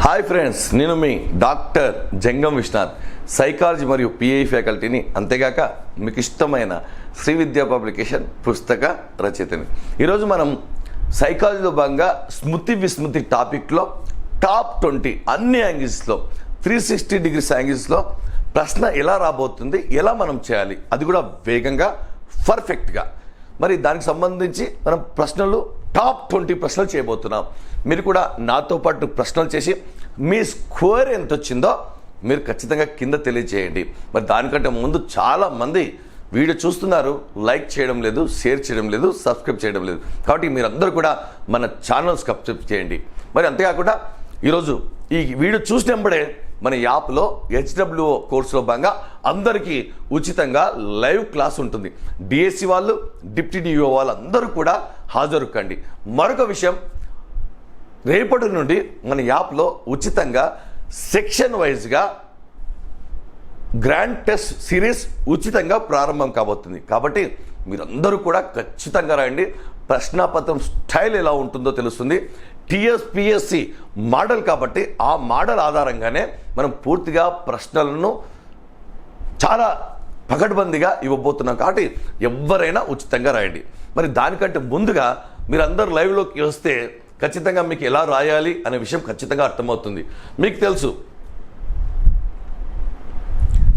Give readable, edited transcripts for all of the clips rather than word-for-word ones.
Hi friends, నేను మీ doctor జంగం Vishwanath, psychology మరియు pi ఫ్యాకల్టీని, అంతేగాక మీకు ఇష్టమైన శ్రీ విద్యా పబ్లికేషన్ పుస్తక రచయితని. ఈరోజు మనం సైకాలజీలో భాగంగా స్మృతి విస్మృతి టాపిక్లో టాప్ 20 అన్ని యాంగిల్స్లో 360 డిగ్రీస్ యాంగిల్స్లో ప్రశ్న ఎలా రాబోతుంది, ఎలా మనం చేయాలి, అది కూడా వేగంగా పర్ఫెక్ట్గా. మరి దానికి సంబంధించి మనం ప్రశ్నలు టాప్ 20 ప్రశ్నలు చేయబోతున్నాం. మీరు కూడా నాతో పాటు ప్రశ్నలు చేసి మీ స్కోర్ ఎంత వచ్చిందో మీరు ఖచ్చితంగా కింద తెలియజేయండి. మరి దానికంటే ముందు చాలామంది వీడియో చూస్తున్నారు, లైక్ చేయడం లేదు, షేర్ చేయడం లేదు, సబ్స్క్రైబ్ చేయడం లేదు. కాబట్టి మీరందరూ కూడా మన ఛానల్ సబ్స్క్రైబ్ చేయండి. మరి అంతేకాకుండా ఈరోజు ఈ వీడియో చూసినప్పుడే మన యాప్లో HWO కోర్సులో భాగంగా అందరికీ ఉచితంగా లైవ్ క్లాస్ ఉంటుంది. డిఎస్సి వాళ్ళు, డిప్టీ డిఓ వాళ్ళు అందరూ కూడా హాజరు కండి. మరొక విషయం, రేపటి నుండి మన యాప్లో ఉచితంగా సెక్షన్ వైజ్గా గ్రాండ్ టెస్ట్ సిరీస్ ఉచితంగా ప్రారంభం కాబోతుంది. కాబట్టి మీరందరూ కూడా ఖచ్చితంగా రండి. ప్రశ్నాపత్రం స్టైల్ ఎలా ఉంటుందో తెలుస్తుంది. టీఎస్పిఎస్సి మోడల్ కాబట్టి ఆ మోడల్ ఆధారంగానే మనం పూర్తిగా ప్రశ్నలను చాలా పకడ్బందీగా ఇవ్వబోతున్నాం. కాబట్టి ఎవరైనా ఉచితంగా రాయండి. మరి దానికంటే ముందుగా మీరందరూ లైవ్లోకి వస్తే ఖచ్చితంగా మీకు ఎలా రాయాలి అనే విషయం ఖచ్చితంగా అర్థమవుతుంది. మీకు తెలుసు,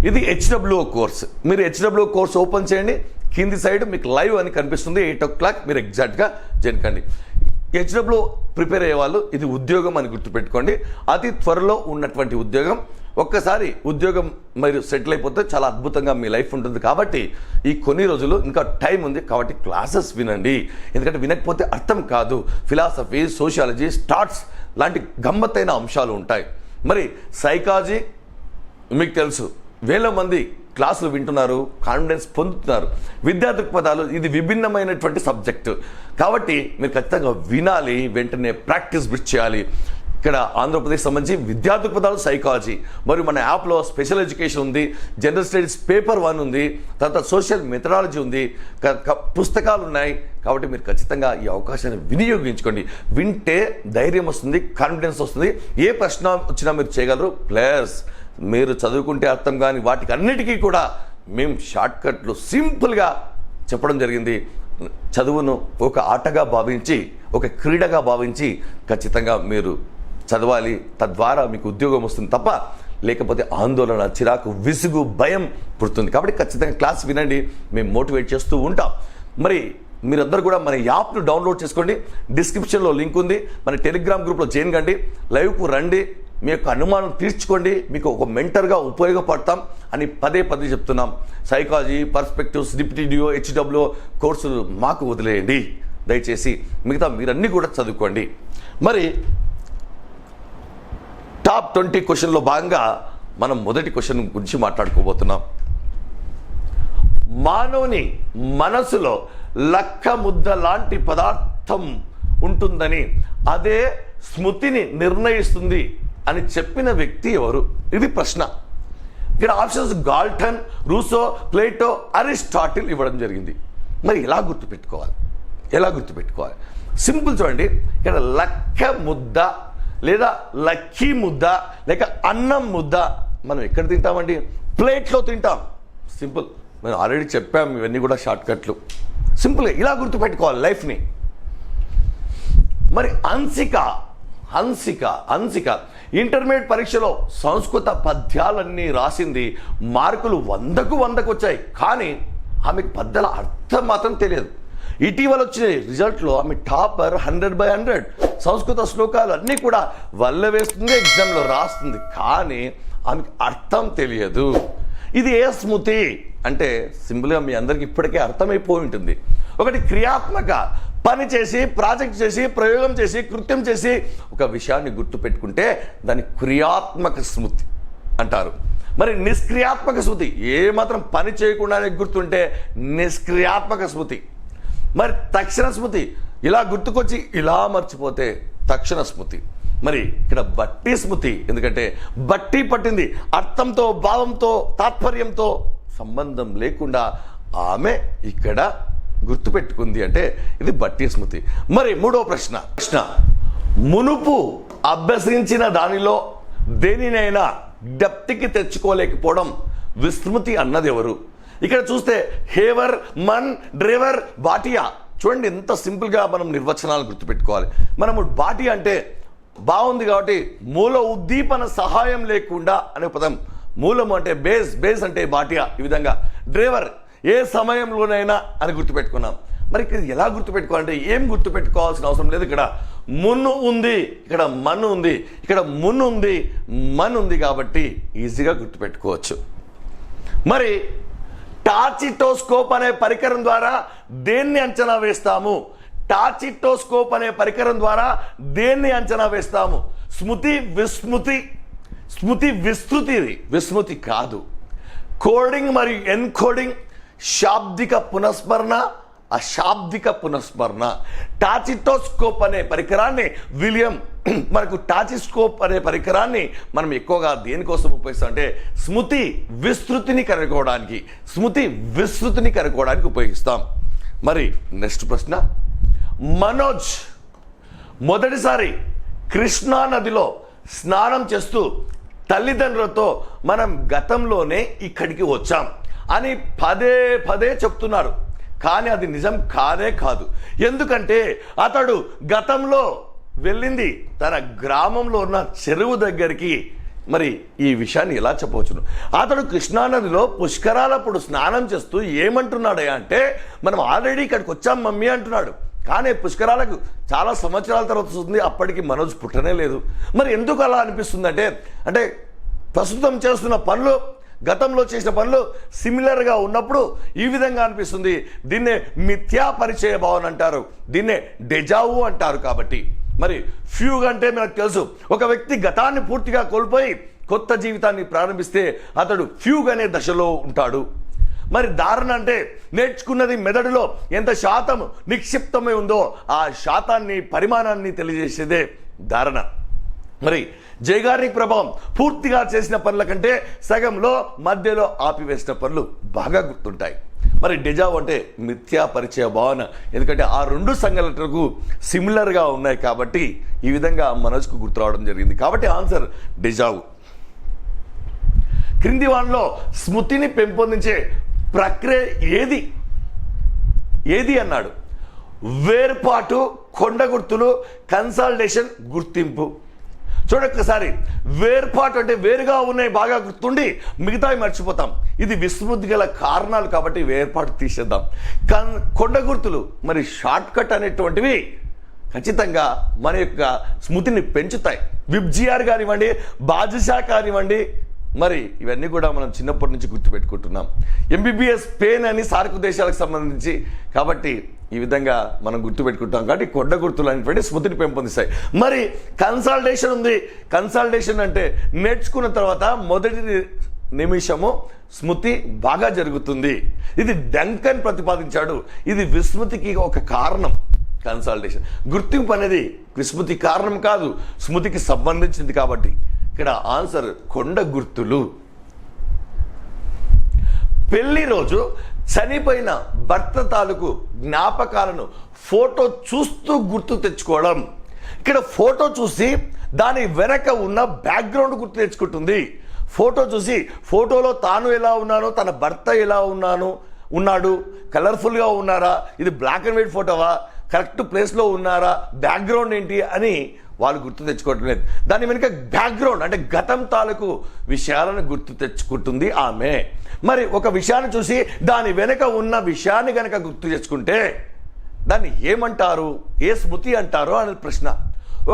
ఇది HWO కోర్స్. మీరు HWO కోర్స్ ఓపెన్ చేయండి, కింది సైడ్ మీకు లైవ్ అని కనిపిస్తుంది. 8 o'clock మీరు ఎగ్జాక్ట్గా జనకండి. HWO ప్రిపేర్ అయ్యే వాళ్ళు ఇది ఉద్యోగం అని గుర్తుపెట్టుకోండి. అతి త్వరలో ఉన్నటువంటి ఉద్యోగం. ఒక్కసారి ఉద్యోగం మీరు సెటిల్ అయిపోతే చాలా అద్భుతంగా మీ లైఫ్ ఉంటుంది. కాబట్టి ఈ కొన్ని రోజులు ఇంకా టైం ఉంది. కాబట్టి క్లాసెస్ వినండి, ఎందుకంటే వినకపోతే అర్థం కాదు. ఫిలాసఫీ, సోషియాలజీ, స్టార్ట్స్ లాంటి గమ్మత్తైన అంశాలు ఉంటాయి. మరి సైకాలజీ మీకు తెలుసు, వేల మంది క్లాసులు వింటున్నారు, కాన్ఫిడెన్స్ పొందుతున్నారు. విద్యా దృక్పథాలు ఇది విభిన్నమైనటువంటి సబ్జెక్టు. కాబట్టి మీరు ఖచ్చితంగా వినాలి, వెంటనే ప్రాక్టీస్ బిట్ చేయాలి. ఇక్కడ ఆంధ్రప్రదేశ్ సంబంధించి విద్యా దృక్పథాలు సైకాలజీ, మరియు మన యాప్లో స్పెషల్ ఎడ్యుకేషన్ ఉంది, జనరల్ స్టడీస్ పేపర్ 1 ఉంది, తర్వాత సోషల్ మెథడాలజీ ఉంది, పుస్తకాలు ఉన్నాయి. కాబట్టి మీరు ఖచ్చితంగా ఈ అవకాశాన్ని వినియోగించుకోండి. వింటే ధైర్యం వస్తుంది, కాన్ఫిడెన్స్ వస్తుంది. ఏ ప్రశ్న వచ్చినా మీరు చేయగలరు. ప్లస్ మీరు చదువుకుంటే అర్థం కాని వాటికి అన్నిటికీ కూడా మేము షార్ట్కట్లు సింపుల్గా చెప్పడం జరిగింది. చదువును ఒక ఆటగా భావించి, ఒక క్రీడగా భావించి ఖచ్చితంగా మీరు చదవాలి. తద్వారా మీకు ఉద్యోగం వస్తుంది తప్ప లేకపోతే ఆందోళన, చిరాకు, విసుగు, భయం పుడుతుంది. కాబట్టి ఖచ్చితంగా క్లాస్ వినండి, మేము మోటివేట్ చేస్తూ ఉంటాం. మరి మీరందరూ కూడా మన యాప్ను డౌన్లోడ్ చేసుకోండి. డిస్క్రిప్షన్లో లింక్ ఉంది. మన టెలిగ్రామ్ గ్రూప్లో జాయిన్ కండి, లైవ్కు రండి, మీ యొక్క అనుమానం తీర్చుకోండి. మీకు ఒక మెంటర్గా ఉపయోగపడతాం అని పదే చెప్తున్నాం. Psychology, perspectives, deputy DO, HWO కోర్సులు మాకు వదిలేయండి దయచేసి. మిగతా మీరన్నీ కూడా చదువుకోండి. మరి టాప్ 20 క్వశ్చన్లో భాగంగా మనం మొదటి క్వశ్చన్ గురించి మాట్లాడుకోబోతున్నాం. మానవుని మనసులో లక్క ముద్ద లాంటి పదార్థం ఉంటుందని, అదే స్మృతిని నిర్ణయిస్తుంది అని చెప్పిన వ్యక్తి ఎవరు? ఇది ప్రశ్న. ఇక్కడ options Galton, Russo, Plato, Aristotle ఇవ్వడం జరిగింది. మరి ఎలా గుర్తుపెట్టుకోవాలి? సింపుల్ చూడండి. ఇక్కడ లక్క ముద్ద లేదా లక్కీ ముద్ద లేక అన్నం ముద్ద మనం ఎక్కడ తింటామండి? ప్లేట్లో తింటాం. సింపుల్, మనం ఆల్రెడీ చెప్పాం. ఇవన్నీ కూడా షార్ట్కట్లు. సింపుల్గా ఇలా గుర్తుపెట్టుకోవాలి లైఫ్ని. మరి హన్సిక ఇంటర్మీడియట్ పరీక్షలో సంస్కృత పద్యాలన్నీ రాసింది. మార్కులు 100కు 100 వచ్చాయి. కానీ ఆమెకు పద్యాల అర్థం మాత్రం తెలియదు. ఇటీవల వచ్చిన రిజల్ట్లో ఆమె టాపర్, 100/100. సంస్కృత శ్లోకాలు అన్నీ కూడా వల్ల వేస్తుంది, ఎగ్జామ్లో రాస్తుంది. కానీ ఆమెకు అర్థం తెలియదు. ఇది ఏ స్మృతి అంటే సింపుల్గా మీ అందరికీ ఇప్పటికే అర్థమైపోయి ఉంటుంది. ఒకటి క్రియాత్మక, పని చేసి, ప్రాజెక్ట్ చేసి, ప్రయోగం చేసి, కృత్యం చేసి ఒక విషయాన్ని గుర్తుపెట్టుకుంటే దాన్ని క్రియాత్మక స్మృతి అంటారు. మరి నిష్క్రియాత్మక స్మృతి, ఏమాత్రం పని చేయకుండానే గుర్తుంటే నిష్క్రియాత్మక స్మృతి. మరి తక్షణ స్మృతి, ఇలా గుర్తుకొచ్చి ఇలా మర్చిపోతే తక్షణ స్మృతి. మరి ఇక్కడ బట్టి స్మృతి, ఎందుకంటే బట్టి పట్టింది, అర్థంతో, భావంతో, తాత్పర్యంతో సంబంధం లేకుండా ఆమె ఇక్కడ గుర్తుపెట్టుకుంది అంటే ఇది బట్టి స్మృతి. మరి మూడో ప్రశ్న, మునుపు అభ్యసించిన దానిలో దేనినైనా డెప్త్కి తెచ్చుకోలేకపోవడం విస్మృతి అన్నది ఎవరు? ఇక్కడ చూస్తే హేవర్, మన్, డ్రైవర్, బాటియా. చూడండి ఎంత సింపుల్గా మనం నిర్వచనాలు గుర్తుపెట్టుకోవాలి. మనము బాటి అంటే బాగుంది కాబట్టి మూల ఉద్దీపన సహాయం లేకుండా అనే పదం. మూలము అంటే బేస్ అంటే బాటియా. ఈ విధంగా డ్రైవర్ ఏ సమయంలోనైనా అని గుర్తుపెట్టుకున్నాం. మరి ఇక్కడ ఎలా గుర్తుపెట్టుకోవాలంటే ఏం గుర్తుపెట్టుకోవాల్సిన అవసరం లేదు. ఇక్కడ మున్ను ఉంది, ఇక్కడ మన్ను ఉంది, ఇక్కడ మున్ను ఉంది, మన్ ఉంది కాబట్టి ఈజీగా గుర్తుపెట్టుకోవచ్చు. మరి టాచిటోస్కోప్ అనే పరికరం ద్వారా దేన్ని అంచనా వేస్తాము? టాచిటోస్కోప్ అనే పరికరం ద్వారా దేన్ని అంచనా వేస్తాము? స్మృతి విస్మృతి, స్మృతి విస్తృతి, విస్మృతి కాదు. కోడింగ్ మరియు ఎన్కోడింగ్, శాబ్దిక పునఃస్మరణ, అశాబ్దిక పునఃస్మరణ. టాచిటోస్కోప్ అనే పరికరాన్ని మనకు టాచిస్కోప్ అనే పరికరాన్ని మనం ఎక్కువగా దేనికోసం ఉపయోగిస్తాం అంటే స్మృతి విస్తృతిని కనుక్కోవడానికి, స్మృతి విస్తృతిని కనుక్కోవడానికి ఉపయోగిస్తాం. మరి నెక్స్ట్ ప్రశ్న, మనోజ్ మొదటిసారి కృష్ణా నదిలో స్నానం చేస్తూ తల్లిదండ్రులతో మనం గతంలోనే ఇక్కడికి వచ్చాం అని పదే పదే చెప్తున్నారు. కానీ అది నిజం కానే కాదు. ఎందుకంటే అతడు గతంలో వెళ్ళింది తన గ్రామంలో ఉన్న చెరువు దగ్గరికి. మరి ఈ విషయాన్ని ఎలా చెప్పవచ్చును? అతడు కృష్ణానదిలో పుష్కరాలప్పుడు స్నానం చేస్తూ ఏమంటున్నాడయ్యా అంటే మనం ఆల్రెడీ ఇక్కడికి వచ్చాం మమ్మీ అంటున్నాడు. కానీ పుష్కరాలకు చాలా సంవత్సరాల తర్వాత వస్తుంది, అప్పటికి మనోజ్ పుట్టనే లేదు. మరి ఎందుకు అలా అనిపిస్తుంది అంటే ప్రస్తుతం చేస్తున్న పనులు గతంలో చేసిన పనులు సిమిలర్గా ఉన్నప్పుడు ఈ విధంగా అనిపిస్తుంది. దీన్నే మిథ్యా పరిచయ భావన అంటారు, దీన్నే డెజావు అంటారు. కాబట్టి మరి ఫ్యూగ్ అంటే మనకు తెలుసు, ఒక వ్యక్తి గతాన్ని పూర్తిగా కోల్పోయి కొత్త జీవితాన్ని ప్రారంభిస్తే అతడు ఫ్యూగ్ అనే దశలో ఉంటాడు. మరి ధారణ అంటే నేర్చుకున్నది మెదడులో ఎంత శాతం నిక్షిప్తమై ఉందో ఆ శాతాన్ని, పరిమాణాన్ని తెలియజేసేదే ధారణ. మరి జైగార్నిక్ ప్రభావం పూర్తిగా చేసిన పనుల కంటే సగంలో మధ్యలో ఆపివేసిన పనులు బాగా గుర్తుంటాయి. మరి డెజావు అంటే మిథ్యా పరిచయ భావన, ఎందుకంటే ఆ రెండు సంఘటనలకు సిమిలర్గా ఉన్నాయి కాబట్టి ఈ విధంగా మనసుకు గుర్తు రావడం జరిగింది. కాబట్టి ఆన్సర్ డెజావు. క్రింది వానిలో స్మృతిని పెంపొందించే ప్రక్రియ ఏది అన్నాడు? వేర్పాటు, కొండ గుర్తులు, కన్సాలిడేషన్, గుర్తింపు. చూడొక్కసారి, వేర్పాటు అంటే వేరుగా ఉన్నాయి బాగా గుర్తుండి మిగతావి మర్చిపోతాం. ఇది విస్మృతి గల కారణాలు కాబట్టి వేర్పాటు తీసేద్దాం. కొండ గుర్తులు మరి షార్ట్ కట్ అనేటువంటివి ఖచ్చితంగా మన యొక్క స్మృతిని పెంచుతాయి. విబ్జిఆర్ కానివ్వండి, బాదుషా కానివ్వండి, మరి ఇవన్నీ కూడా మనం చిన్నప్పటి నుంచి గుర్తుపెట్టుకుంటున్నాం. ఎంబీబీఎస్ పెయిన్ అని సార్క్ దేశాలకు సంబంధించి, కాబట్టి ఈ విధంగా మనం గుర్తుపెట్టుకుంటాం. కాబట్టి కొండ గుర్తులు అనేటువంటి స్మృతిని పెంపొందిస్తాయి. మరి కన్సాలిడేషన్ ఉంది. కన్సాలిడేషన్ అంటే నేర్చుకున్న తర్వాత మొదటి నిమిషము స్మృతి బాగా జరుగుతుంది. ఇది డంకన్ ప్రతిపాదించాడు. ఇది విస్మృతికి ఒక కారణం. కన్సాలిడేషన్, గుర్తింపు అనేది విస్మృతి కారణం కాదు, స్మృతికి సంబంధించింది. కాబట్టి ఇక్కడ ఆన్సర్ కొండ గుర్తులు. పెళ్లి రోజు చనిపోయిన భర్త తాలూకు జ్ఞాపకాలను ఫోటో చూస్తూ గుర్తు తెచ్చుకోవడం. ఇక్కడ ఫోటో చూసి దాని వెనక ఉన్న బ్యాక్గ్రౌండ్ గుర్తు తెచ్చుకుంటుంది. ఫోటో చూసి ఫోటోలో తాను ఎలా ఉన్నానో, తన భర్త ఎలా ఉన్నాడు, కలర్ఫుల్గా ఉన్నారా, ఇది బ్లాక్ అండ్ వైట్ ఫోటోవా, కరెక్ట్ ప్లేస్లో ఉన్నారా, బ్యాక్గ్రౌండ్ ఏంటి అని వాళ్ళు గుర్తు తెచ్చుకోవటం లేదు. దాని వెనుక బ్యాక్గ్రౌండ్ అంటే గతం తాలూకు విషయాలను గుర్తు తెచ్చుకుంటుంది ఆమె. మరి ఒక విషయాన్ని చూసి దాని వెనుక ఉన్న విషయాన్ని కనుక గుర్తు తెచ్చుకుంటే దాన్ని ఏమంటారు, ఏ స్మృతి అంటారో అనే ప్రశ్న.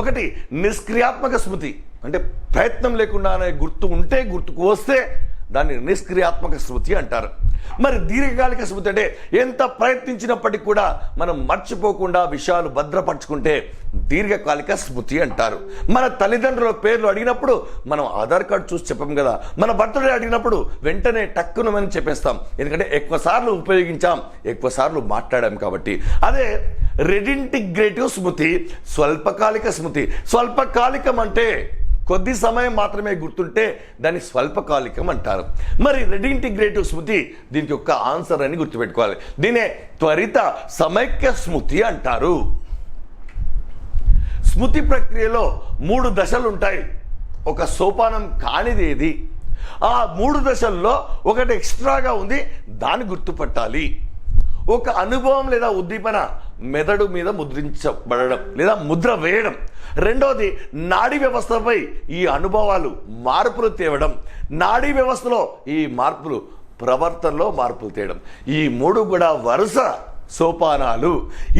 ఒకటి నిష్క్రియాత్మక స్మృతి, అంటే ప్రయత్నం లేకుండానే గుర్తు ఉంటే, గుర్తుకు వస్తే దాన్ని నిష్క్రియాత్మక స్మృతి అంటారు. మరి దీర్ఘకాలిక స్మృతి అంటే ఎంత ప్రయత్నించినప్పటికీ కూడా మనం మర్చిపోకుండా విషయాలు భద్రపరచుకుంటే దీర్ఘకాలిక స్మృతి అంటారు. మన తల్లిదండ్రుల పేర్లు అడిగినప్పుడు మనం ఆధార్ కార్డు చూసి చెప్పాం కదా, మన బర్త్డే అడిగినప్పుడు వెంటనే టక్కునమని చెప్పేస్తాం, ఎందుకంటే ఎక్కువ సార్లు ఉపయోగించాం, ఎక్కువ సార్లు మాట్లాడాం కాబట్టి. అదే రెడింటిగ్రేటివ్ స్మృతి స్వల్పకాలిక స్మృతి. స్వల్పకాలికం అంటే కొద్ది సమయం మాత్రమే గుర్తుంటే దాన్ని స్వల్పకాలికం అంటారు. మరి రెడింటిగ్రేటివ్ స్మృతి దీనికి ఒక ఆన్సర్ అని గుర్తుపెట్టుకోవాలి. దీనే త్వరిత సమైక్య స్మృతి అంటారు. స్మృతి ప్రక్రియలో 3 దశలు ఉంటాయి. ఒక సోపానం కానిది ఏది? ఆ 3 దశల్లో ఒకటి ఎక్స్ట్రాగా ఉంది, దాన్ని గుర్తుపట్టాలి. ఒక అనుభవం లేదా ఉద్దీపన మెదడు మీద ముద్రించబడడం లేదా ముద్ర వేయడం. రెండోది నాడీ వ్యవస్థపై ఈ అనుభవాలు మార్పులు తేవడం. నాడీ వ్యవస్థలో ఈ మార్పులు ప్రవర్తనలో మార్పులు తేయడం. ఈ 3 కూడా వరుస సోపానాలు.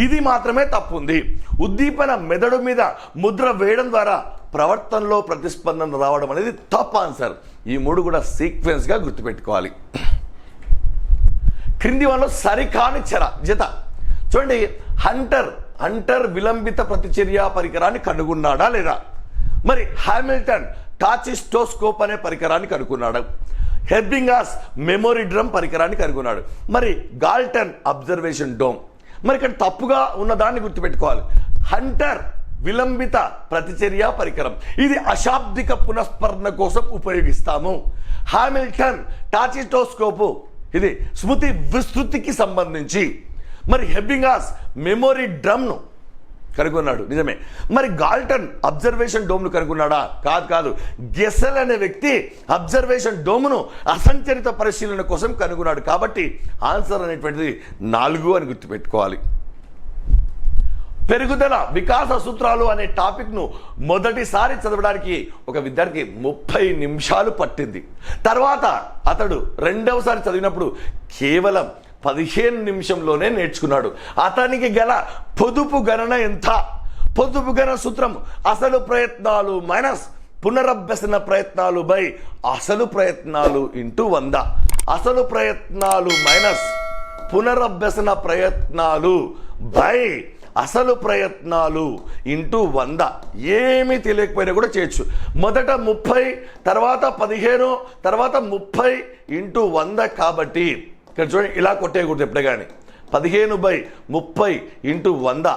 ఇది మాత్రమే తప్పుంది. ఉద్దీపన మెదడు మీద ముద్ర వేయడం ద్వారా ప్రవర్తనలో ప్రతిస్పందన రావడం అనేది తప్పు ఆన్సర్. ఈ 3 కూడా సీక్వెన్స్గా గుర్తుపెట్టుకోవాలి. క్రింది వాళ్ళలో సరికాని జత చూడండి. హంటర్ విలంబిత ప్రతిచర్య పరికరాన్ని కనుగొన్నాడా లేదా? మరి హామిల్టన్ టాచిస్టోస్కోప్ అనే పరికరాన్ని కనుగొన్నాడు. హెర్బింగాస్ మెమొరీ డ్రమ్ పరికరాన్ని కనుగొన్నాడు. మరి గాల్టన్ అబ్జర్వేషన్ డోమ్. మరి ఇక్కడ తప్పుగా ఉన్న దాన్ని గుర్తుపెట్టుకోవాలి. హంటర్ విలంబిత ప్రతిచర్య పరికరం, ఇది అశాబ్దిక పునఃస్మరణ కోసం ఉపయోగిస్తాము. హామిల్టన్ టాచిస్టోస్కోపు, ఇది స్మృతి విస్తృతికి సంబంధించి. మరి హెర్బింగాస్ మెమొరీ డ్రమ్ను కనుగొన్నాడు, నిజమే. మరి గాల్టన్ అబ్జర్వేషన్ డోమ్ను కనుగొన్నాడా? కాదు. గెసెల్ అనే వ్యక్తి అబ్జర్వేషన్ డోమ్ను అసంచరిత పరిశీలన కోసం కనుగొన్నాడు. కాబట్టి ఆన్సర్ అనేటువంటిది 4 అని గుర్తుపెట్టుకోవాలి. పెరుగుదల వికాస సూత్రాలు అనే టాపిక్ను మొదటిసారి చదవడానికి ఒక విద్యార్థికి 30 నిమిషాలు పట్టింది. తర్వాత అతడు రెండవసారి చదివినప్పుడు కేవలం 15 నిమిషంలోనే నేర్చుకున్నాడు. అతనికి గల పొదుపు గణన ఎంత? పొదుపు గణన సూత్రం అసలు ప్రయత్నాలు మైనస్ పునరభ్యసన ప్రయత్నాలు బై అసలు ప్రయత్నాలు ఇంటూ 100. అసలు ప్రయత్నాలు మైనస్ పునరభ్యసన ప్రయత్నాలు బై అసలు ప్రయత్నాలు ఇంటూ 100. ఏమీ తెలియకపోయినా కూడా చేయొచ్చు. మొదట 30, తర్వాత 15, తర్వాత 30 ఇంటూ 100. కాబట్టి ఇక్కడ చూడండి, ఇలా కొట్టేయకూడదు ఎప్పుడే కానీ. 15/30 ఇంటూ 100,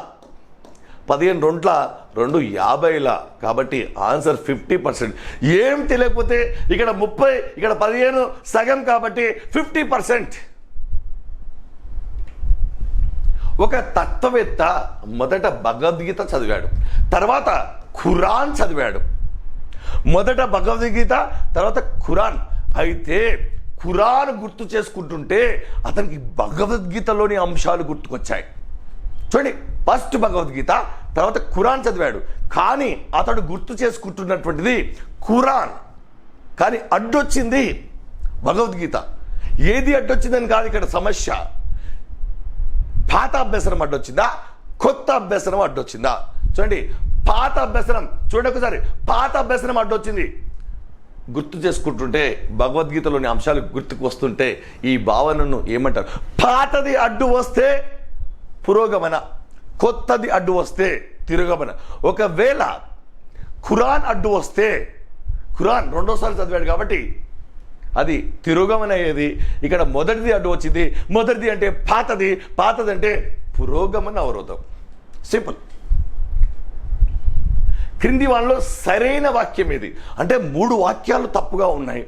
15 2 50. కాబట్టి ఆన్సర్ 50%. ఏం తెలియకపోతే ఇక్కడ 30, ఇక్కడ 15 సగం, కాబట్టి 50%. ఒక తత్వవేత్త మొదట భగవద్గీత చదివాడు, తర్వాత ఖురాన్ చదివాడు. మొదట భగవద్గీత, తర్వాత ఖురాన్. అయితే ఖురాన్ గుర్తు చేసుకుంటుంటే అతనికి భగవద్గీతలోని అంశాలు గుర్తుకొచ్చాయి. చూడండి, ఫస్ట్ భగవద్గీత, తర్వాత ఖురాన్ చదివాడు. కానీ అతడు గుర్తు చేసుకుంటున్నటువంటిది ఖురాన్. కానీ అడ్డొచ్చింది భగవద్గీత. ఏది అడ్డొచ్చిందని కాదు ఇక్కడ సమస్య. పాత అభ్యసనం అడ్డొచ్చిందా, కొత్త అభ్యసనం అడ్డొచ్చిందా? చూడండి, పాత అభ్యసనం చూడండి ఒకసారి. పాత అభ్యసనం అడ్డొచ్చింది. గుర్తు చేసుకుంటుంటే భగవద్గీతలోని అంశాలు గుర్తుకు వస్తుంటే ఈ భావనను ఏమంటారు? పాతది అడ్డు వస్తే పురోగమన, కొత్తది అడ్డు వస్తే తిరోగమన. ఒకవేళ ఖురాన్ అడ్డు వస్తే, ఖురాన్ రెండోసారి చదివాడు కాబట్టి అది తిరోగమన అయ్యేది. ఇక్కడ మొదటిది అడ్డు వచ్చింది. మొదటిది అంటే పాతది, పాతది అంటే పురోగమన అవరోధం. సింపుల్. క్రింది వాళ్ళలో సరైన వాక్యం ఏది అంటే 3 వాక్యాలు తప్పుగా ఉన్నాయి.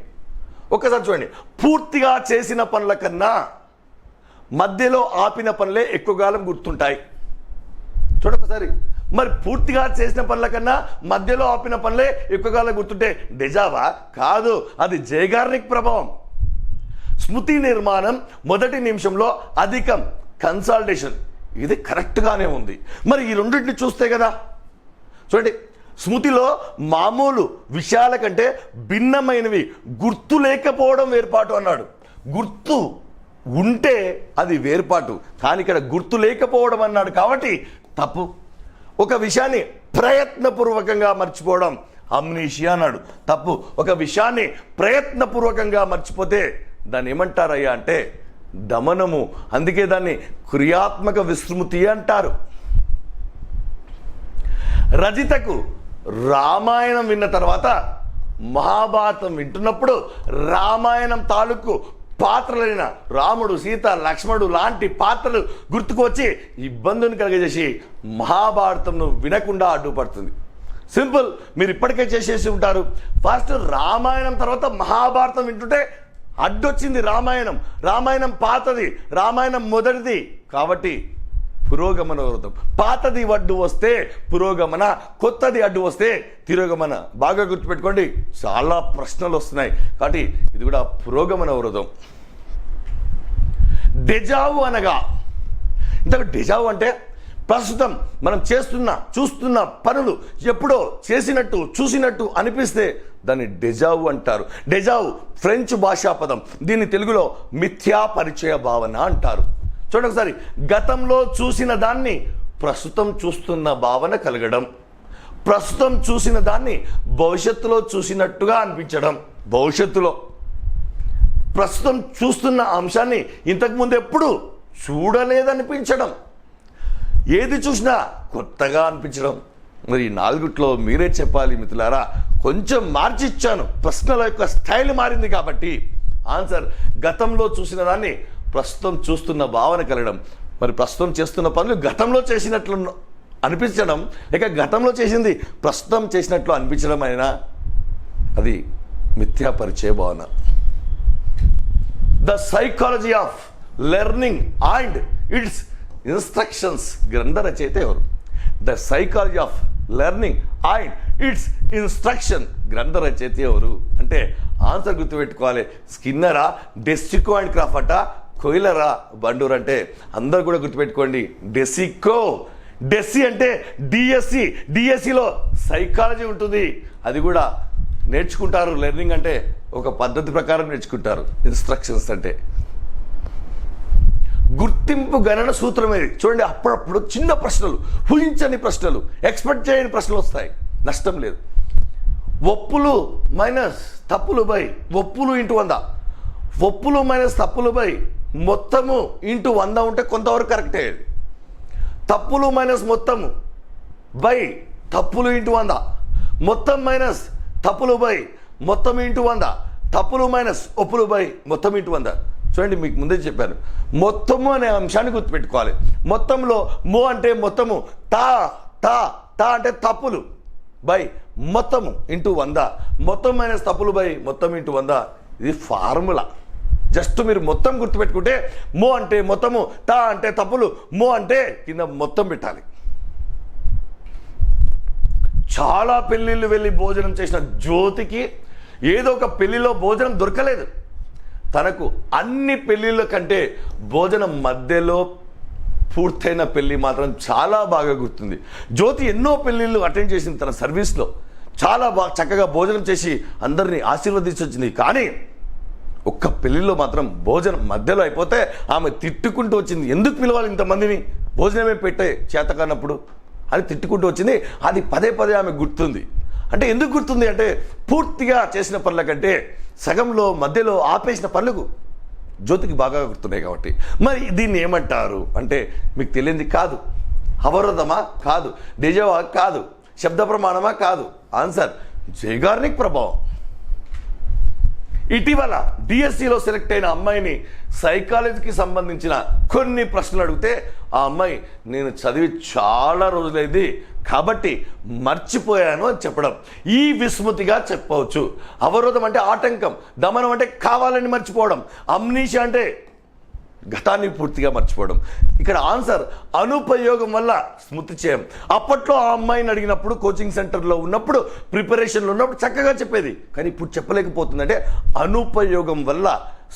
ఒకసారి చూడండి. పూర్తిగా చేసిన పనుల కన్నా మధ్యలో ఆపిన పనులే ఎక్కువ కాలం గుర్తుంటాయి. చూడొకసారి. మరి పూర్తిగా చేసిన పనుల కన్నా మధ్యలో ఆపిన పనులే ఎక్కువ కాలం గుర్తుంటే డెజావా? కాదు, అది జైగార్నిక్ ప్రభావం. స్మృతి నిర్మాణం మొదటి నిమిషంలో అధికం, కన్సాలిడేషన్, ఇది కరెక్ట్గానే ఉంది. మరి ఈ రెండింటిని చూస్తే కదా, చూడండి, స్మృతిలో మామూలు విషయాల కంటే భిన్నమైనవి గుర్తు లేకపోవడం వేర్పాటు అన్నాడు. గుర్తు ఉంటే అది వేర్పాటు, కానీ ఇక్కడ గుర్తు లేకపోవడం అన్నాడు కాబట్టి తప్పు. ఒక విషయాన్ని ప్రయత్నపూర్వకంగా మర్చిపోవడం అమ్నీషియా అన్నాడు, తప్పు. ఒక విషయాన్ని ప్రయత్నపూర్వకంగా మర్చిపోతే దాన్ని ఏమంటారయ్యా అంటే దమనము. అందుకే దాన్ని క్రియాత్మక విస్మృతి అంటారు. రజితకు రామాయణం విన్న తర్వాత మహాభారతం వింటున్నప్పుడు రామాయణం తాలూకు పాత్రలైన రాముడు, సీత, లక్ష్మణుడు లాంటి పాత్రలు గుర్తుకు వచ్చి ఇబ్బందుని కలిగజేసి మహాభారతంను వినకుండా అడ్డుపడుతుంది. సింపుల్, మీరు ఇప్పటికే చేసేసి ఉంటారు. ఫస్ట్ రామాయణం తర్వాత మహాభారతం వింటుంటే అడ్డొచ్చింది రామాయణం. రామాయణం పాతది, రామాయణం మొదటిది. కాబట్టి పురోగమన అవరోధం. పాతది అడ్డు వస్తే పురోగమన, కొత్తది అడ్డు వస్తే తిరోగమన. బాగా గుర్తుపెట్టుకోండి, చాలా ప్రశ్నలు వస్తున్నాయి కాబట్టి ఇది కూడా పురోగమన అవరోధం. డెజావు అనగా, ఇంతకు డెజావు అంటే ప్రస్తుతం మనం చూస్తున్న పనులు ఎప్పుడో చేసినట్టు చూసినట్టు అనిపిస్తే దాన్ని డెజావు అంటారు. డెజావు ఫ్రెంచ్ భాషా పదం. దీన్ని తెలుగులో మిథ్యా పరిచయ భావన అంటారు. చూడండి ఒకసారి, గతంలో చూసిన దాన్ని ప్రస్తుతం చూస్తున్న భావన కలగడం, ప్రస్తుతం చూసిన దాన్ని భవిష్యత్తులో చూసినట్టుగా అనిపించడం, భవిష్యత్తులో ప్రస్తుతం చూస్తున్న అంశాన్ని ఇంతకుముందు ఎప్పుడు చూడలేదనిపించడం, ఏది చూసినా కొత్తగా అనిపించడం. మరి ఈ నాలుగుట్లో మీరే చెప్పాలి మిత్రులారా. కొంచెం మార్చి ఇచ్చాను, ప్రశ్నల యొక్క స్టైల్ మారింది కాబట్టి ఆన్సర్ గతంలో చూసిన దాన్ని ప్రస్తుతం చూస్తున్న భావన కలగడం. మరి ప్రస్తుతం చేస్తున్న పనులు గతంలో చేసినట్లు అనిపించడం, లేక గతంలో చేసింది ప్రస్తుతం చేసినట్లు అనిపించడం అయినా అది మిథ్యా పరిచయ భావన. The psychology of learning and it's instructions గ్రంథ రచయిత ఎవరు? The psychology of learning and it's instruction గ్రంథ రచయిత ఎవరు అంటే ఆన్సర్ గుర్తుపెట్టుకోవాలి. స్కిన్నరా, డెసికో అండ్ క్రాఫర్టా, కొయిలరా, బండూర్ అంటే అందరు కూడా గుర్తుపెట్టుకోండి డెసికో. డెసి అంటే డిఎస్సి, డిఎస్సిలో సైకాలజీ ఉంటుంది. అది కూడా నేర్చుకుంటారు. లెర్నింగ్ అంటే ఒక పద్ధతి ప్రకారం నేర్చుకుంటారు. ఇన్స్ట్రక్షన్స్ అంటే గుర్తింపు గణన సూత్రం ఏది? చూడండి, అప్పుడప్పుడు చిన్న ప్రశ్నలు, ఊహించని ప్రశ్నలు, ఎక్స్పెక్ట్ చేయని ప్రశ్నలు వస్తాయి, నష్టం లేదు. ఒప్పులు మైనస్ తప్పులు బై ఒప్పులు ఇంటూ 100, ఒప్పులు మైనస్ తప్పులు బై మొత్తము ఇంటూ 100 ఉంటే కొంతవరకు కరెక్ట్ అయ్యేది. తప్పులు మైనస్ మొత్తము బై తప్పులు ఇంటూ 100, మొత్తం మైనస్ తప్పులు బై మొత్తం ఇంటూ 100, తప్పులు మైనస్ ఒప్పులు బై మొత్తం ఇంటూ 100. చూడండి, మీకు ముందే చెప్పాను, మొత్తము అనే అంశాన్ని గుర్తుపెట్టుకోవాలి. మొత్తంలో మో అంటే మొత్తము, తా తా తా అంటే తప్పులు బై మొత్తము ఇంటూ 100, మొత్తం మైనస్ తప్పులు బై మొత్తం ఇంటూ 100. ఇది ఫార్ములా. జస్ట్ మీరు మొత్తం గుర్తుపెట్టుకుంటే మో అంటే మొత్తము, తా అంటే తప్పులు, మో అంటే కింద మొత్తం పెట్టాలి. చాలా పెళ్ళిళ్ళు వెళ్ళి భోజనం చేసిన జ్యోతికి ఏదో ఒక పెళ్లిలో భోజనం దొరకలేదు. తనకు అన్ని పెళ్ళిళ్ళ కంటే భోజనం మధ్యలో పూర్తయిన పెళ్ళి మాత్రం చాలా బాగా గుర్తుంది. జ్యోతి ఎన్నో పెళ్ళిళ్ళు అటెండ్ చేసింది తన సర్వీస్లో, చాలా బాగా చక్కగా భోజనం చేసి అందరినీ ఆశీర్వదించి వచ్చింది. కానీ ఒక్క పెళ్ళిలో మాత్రం భోజనం మధ్యలో అయిపోతే ఆమె తిట్టుకుంటూ వచ్చింది. ఎందుకు పిలవాలి ఇంతమందిని, భోజనమే పెట్టే చేతకానప్పుడు అని తిట్టుకుంటూ వచ్చింది. అది పదే పదే ఆమె గుర్తుంది. అంటే ఎందుకు గుర్తుంది అంటే పూర్తిగా చేసిన పనుల కంటే సగంలో మధ్యలో ఆపేసిన పనులకు జ్యోతికి బాగా గుర్తున్నాయి కాబట్టి. మరి దీన్ని ఏమంటారు అంటే మీకు తెలియంది కాదు. అవరోధమా? కాదు. డెజావా? కాదు. శబ్ద ప్రమాణమా? కాదు. ఆన్సర్ జైగార్నిక్ ప్రభావం. ఇటీవల డిఎస్సిలో సెలెక్ట్ అయిన అమ్మాయిని సైకాలజీకి సంబంధించిన కొన్ని ప్రశ్నలు అడిగితే ఆ అమ్మాయి నేను చదివి చాలా రోజులైంది కాబట్టి మర్చిపోయాను అని చెప్పడం ఈ విస్మృతిగా చెప్పవచ్చు. అవరోధం అంటే ఆటంకం, దమనం అంటే కావాలని మర్చిపోవడం, అమ్నీషియా అంటే గతాన్ని పూర్తిగా మర్చిపోవడం. ఇక్కడ ఆన్సర్ అనుపయోగం వల్ల స్మృతి చేయం. అప్పట్లో ఆ అమ్మాయిని అడిగినప్పుడు కోచింగ్ సెంటర్లో ఉన్నప్పుడు ప్రిపరేషన్లో ఉన్నప్పుడు చక్కగా చెప్పేది, కానీ ఇప్పుడు చెప్పలేకపోతుంది. అంటే అనుపయోగం వల్ల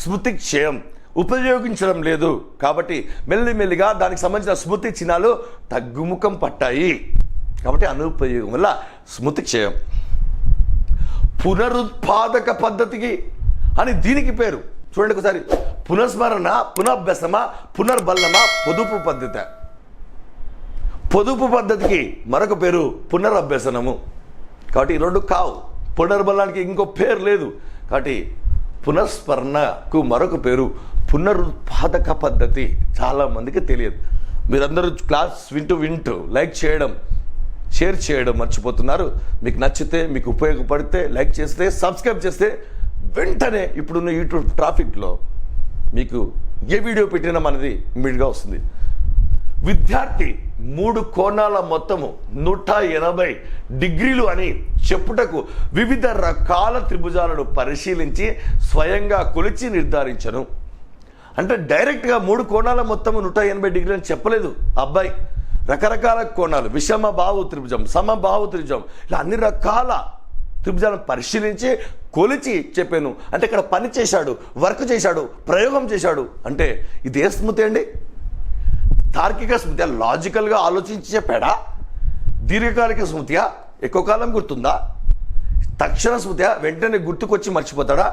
స్మృతి క్షయం, ఉపయోగించడం లేదు కాబట్టి మెల్లిమెల్లిగా దానికి సంబంధించిన స్మృతి చిహ్నాలు తగ్గుముఖం పట్టాయి. కాబట్టి అనుపయోగం వల్ల స్మృతి క్షయం. పునరుత్పాదక పద్ధతికి అని దీనికి పేరు. చూడండి ఒకసారి, పునఃస్మరణ, పునఃభ్యసమ, పునర్బలమ, పొదుపు పద్ధతి. పొదుపు పద్ధతికి మరొక పేరు పునరభ్యసనము. కాబట్టి ఈ రెండు కావు. పునర్బలానికి ఇంకో పేరు లేదు. కాబట్టి పునఃస్మరణకు మరొక పేరు పునరుత్పాదక పద్ధతి. చాలామందికి తెలియదు. మీరందరూ క్లాస్ వింటూ లైక్ చేయడం, షేర్ చేయడం మర్చిపోతున్నారు. మీకు నచ్చితే, మీకు ఉపయోగపడితే లైక్ చేస్తే, సబ్స్క్రైబ్ చేస్తే వెంటనే ఇప్పుడున్న యూట్యూబ్ ట్రాఫిక్లో మీకు ఏ వీడియో పెట్టినా మనది ఇమ్మీడియట్గా వస్తుంది. విద్యార్థి 3 కోణాల మొత్తము 180 డిగ్రీలు అని చెప్పుటకు వివిధ రకాల త్రిభుజాలను పరిశీలించి స్వయంగా కొలిచి నిర్ధారించను. అంటే డైరెక్ట్గా 3 కోణాల మొత్తం 180 డిగ్రీలు అని చెప్పలేదు అబ్బాయి. రకరకాల కోణాలు, విషమ బాహు త్రిభుజం, సమబాహు త్రిభుజం, ఇలా అన్ని రకాల త్రిభుజాలను పరిశీలించి కొలిచి చెప్పాను. అంటే ఇక్కడ పని చేశాడు, వర్క్ చేశాడు, ప్రయోగం చేశాడు. అంటే ఇది ఏ స్మృతి అండి? తార్కిక స్మృతి, లాజికల్గా ఆలోచించి చెప్పాడా? దీర్ఘకాలిక స్మృతియా, ఎక్కువ కాలం గుర్తుందా? తక్షణ స్మృతియా, వెంటనే గుర్తుకొచ్చి మర్చిపోతాడా?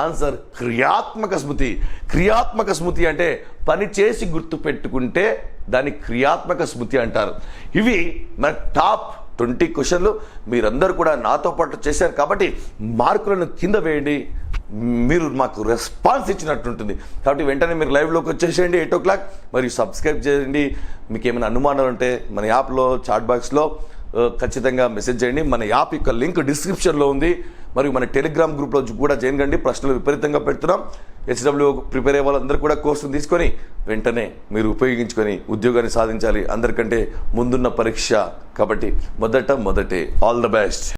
ఆన్సర్ క్రియాత్మక స్మృతి. క్రియాత్మక స్మృతి అంటే పని చేసి గుర్తు పెట్టుకుంటే దాన్ని క్రియాత్మక స్మృతి అంటారు. ఇవి మన టాప్ 20 క్వశ్చన్లు. మీరందరూ కూడా నాతో పాటు చేశారు కాబట్టి మార్కులను కింద వేయండి. మీరు మాకు రెస్పాన్స్ ఇచ్చినట్టుంటుంది. కాబట్టి వెంటనే మీరు లైవ్లోకి వచ్చేసేయండి 8 o'clock. మరియు సబ్స్క్రైబ్ చేయండి. మీకు ఏమైనా అనుమానాలు ఉంటే మన యాప్లో చాట్ బాక్స్లో ఖచ్చితంగా మెసేజ్ చేయండి. మన యాప్ యొక్క లింక్ డిస్క్రిప్షన్లో ఉంది. మరియు మన టెలిగ్రామ్ గ్రూప్లో కూడా జాయిన్ కండి. ప్రశ్నలు విపరీతంగా పెడుతున్నాం. హెచ్డబ్ల్యూ ప్రిపేర్ అయ్యే వాళ్ళందరూ కూడా కోర్సును తీసుకొని వెంటనే మీరు ఉపయోగించుకొని ఉద్యోగాన్ని సాధించాలి. అందరికంటే ముందున్న పరీక్ష కాబట్టి మొదటే ఆల్ ద బెస్ట్.